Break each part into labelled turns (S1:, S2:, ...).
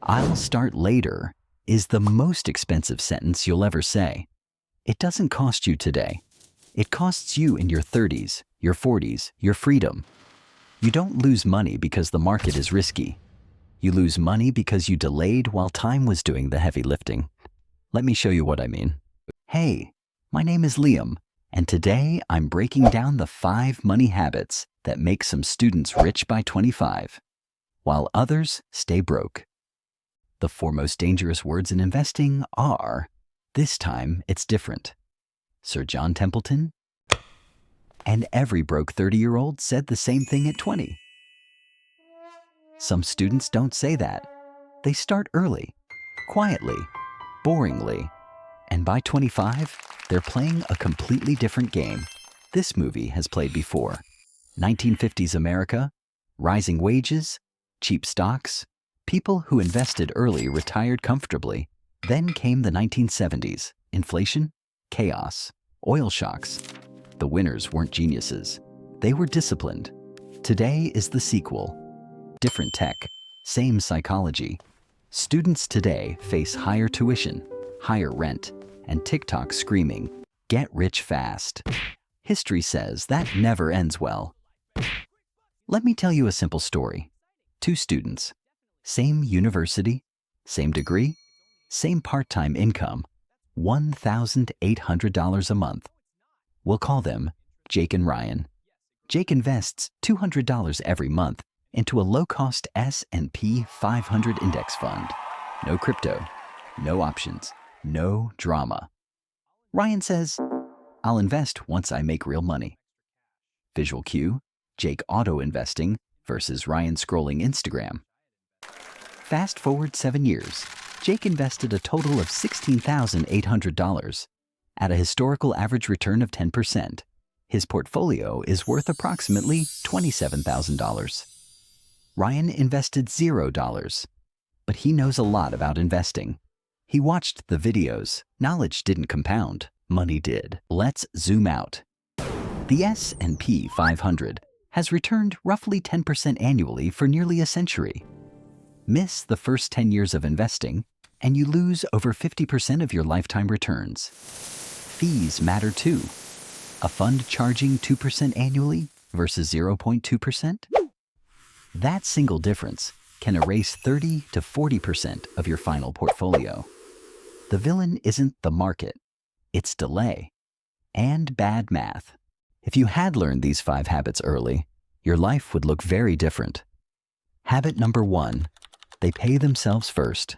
S1: "I'll start later" is the most expensive sentence you'll ever say. It doesn't cost you today. It costs you in your 30s, your 40s, your freedom. You don't lose money because the market is risky. You lose money because you delayed while time was doing the heavy lifting. Let me show you what I mean. Hey, my name is Liam, and today I'm breaking down the 5 money habits that make some students rich by 25, while others stay broke. The 4 most dangerous words in investing are, "This time it's different," Sir John Templeton, and every broke 30-year-old said the same thing at 20. Some students don't say that. They start early, quietly, boringly, and by 25, they're playing a completely different game. This movie has played before. 1950s America, rising wages, cheap stocks, people who invested early retired comfortably. Then came the 1970s, inflation, chaos, oil shocks. The winners weren't geniuses. They were disciplined. Today is the sequel. Different tech, same psychology. Students today face higher tuition, higher rent, and TikTok screaming, "Get rich fast." History says that never ends well. Let me tell you a simple story. 2 students, same university, same degree, same part-time income, $1,800 a month. We'll call them Jake and Ryan. Jake invests $200 every month into a low-cost S&P 500 index fund. No crypto, no options, no drama. Ryan says, "I'll invest once I make real money." Visual cue, Jake auto-investing versus Ryan scrolling Instagram. Fast forward 7 years, Jake invested a total of $16,800 at a historical average return of 10%. His portfolio is worth approximately $27,000. Ryan invested $0, but he knows a lot about investing. He watched the videos. Knowledge didn't compound, money did. Let's zoom out. The S&P 500 has returned roughly 10% annually for nearly a century. Miss the first 10 years of investing, and you lose over 50% of your lifetime returns. Fees matter too. A fund charging 2% annually versus 0.2%? That single difference can erase 30 to 40% of your final portfolio. The villain isn't the market, it's delay and bad math. If you had learned these 5 habits early, your life would look very different. Habit number 1, they pay themselves first.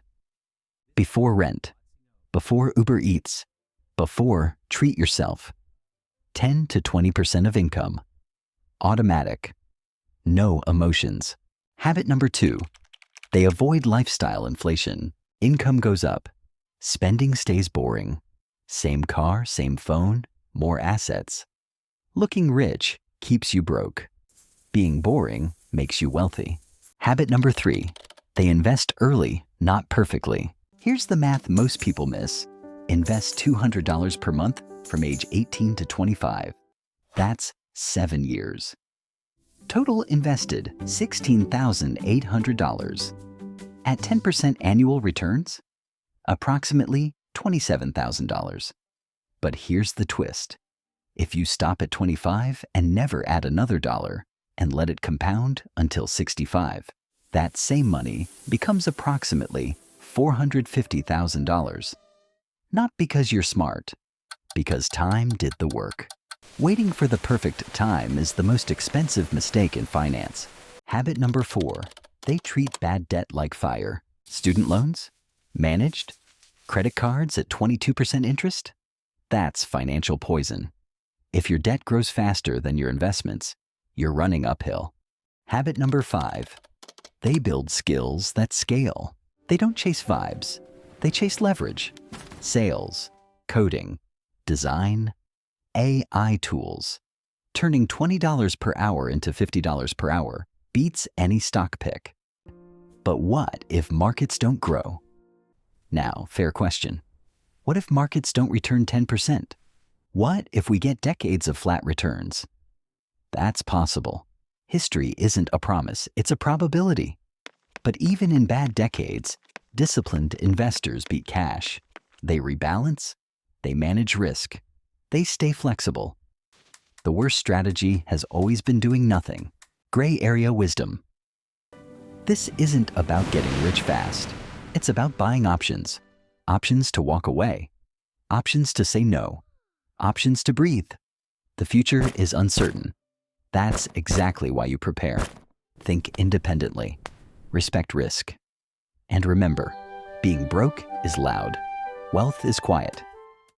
S1: Before rent, before Uber Eats, before treat yourself. 10 to 20% of income. Automatic. No emotions. Habit number 2, they avoid lifestyle inflation. Income goes up. Spending stays boring. Same car, same phone, more assets. Looking rich keeps you broke. Being boring makes you wealthy. Habit number 3, they invest early, not perfectly. Here's the math most people miss. Invest $200 per month from age 18 to 25. That's 7 years. Total invested $16,800. At 10% annual returns, approximately $27,000. But here's the twist. If you stop at 25 and never add another dollar and let it compound until 65, that same money becomes approximately $450,000. Not because you're smart, because time did the work. Waiting for the perfect time is the most expensive mistake in finance. Habit number 4, they treat bad debt like fire. Student loans? Managed? Credit cards at 22% interest? That's financial poison. If your debt grows faster than your investments, you're running uphill. Habit number 5, they build skills that scale. They don't chase vibes, they chase leverage. Sales, coding, design, AI tools. Turning $20 per hour into $50 per hour beats any stock pick. But what if markets don't grow? Now, fair question. What if markets don't return 10%? What if we get decades of flat returns? That's possible. History isn't a promise, it's a probability. But even in bad decades, Disciplined investors beat cash. They rebalance. They manage risk. They stay flexible. The worst strategy has always been doing nothing. Gray area wisdom. This isn't about getting rich fast. It's about buying options. Options to walk away. Options to say no. Options to breathe. The future is uncertain. That's exactly why you prepare. Think independently. Respect risk. And remember, being broke is loud. Wealth is quiet.